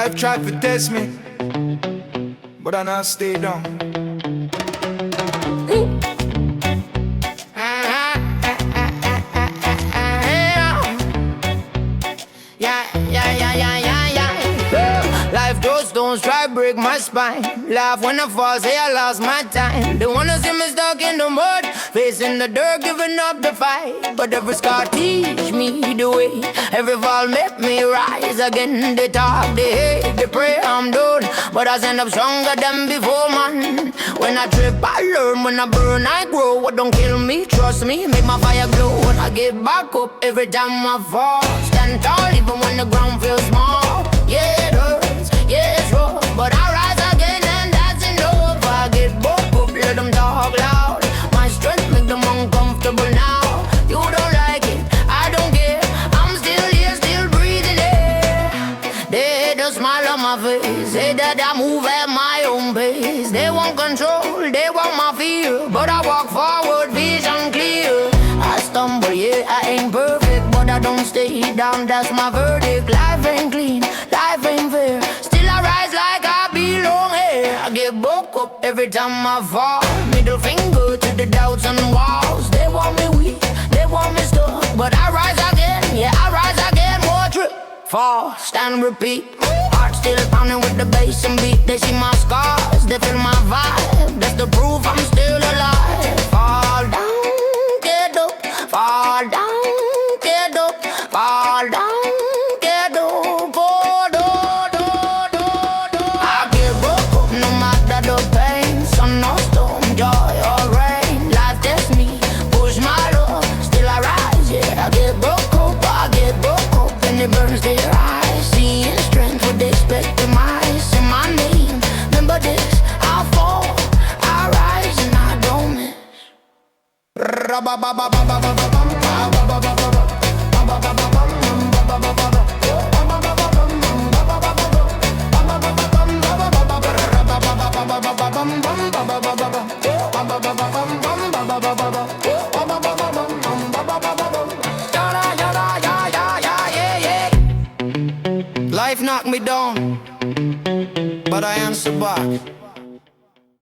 Life tried to test me, but I not stay down. Life throws stones, try break my spine. Laugh when I fall, say I lost my time. They wanna see me stuck in the mud, facing the dirt, giving up the fight. But every scar teach me the way. Every fall make me rise again. They talk, they hate, they pray I'm done, but I stand up stronger than before, man. When I trip, I learn. When I burn, I grow. What don't kill me, trust me, make my fire glow. When I get back up, every time I fall, stand tall even when the ground feels small. Yeah, it hurts, yeah, it's rough, but I rise again and that's enough. I get woke up, let them talk loud. My strength make them uncomfortable now. You don't like it, I don't care. I'm still here, still breathing air. They hate the smile on my face, say that I move at my own pace. They want control, they want my fear, but I walk forward, vision clear. I stumble, yeah, I ain't perfect, but I don't stay down, that's my verdict. Life ain't clean, life ain't fair, still I rise like I belong here. I get woke up every time I fall, middle finger to the doubts and walls. They want me weak, they want me stuck, but I rise again, yeah, I rise again. More trip, fall, stand, repeat. Heart still pounding with the bass and beat. They see my scars, they feel my vibe, that's the proof I'm still alive. Fall down, get up, fall down, get up, fall down, get up, oh, do. I get woke up no matter the pain, sun or storm, joy or rain. Life tests me, push my luck, still I rise, yeah. I get woke up, and it burns their eyes. Seeing strength, what they expect in my eyes. Say my name, remember this, I fall, I rise, and I don't miss. Life knocked me down, but I answer back.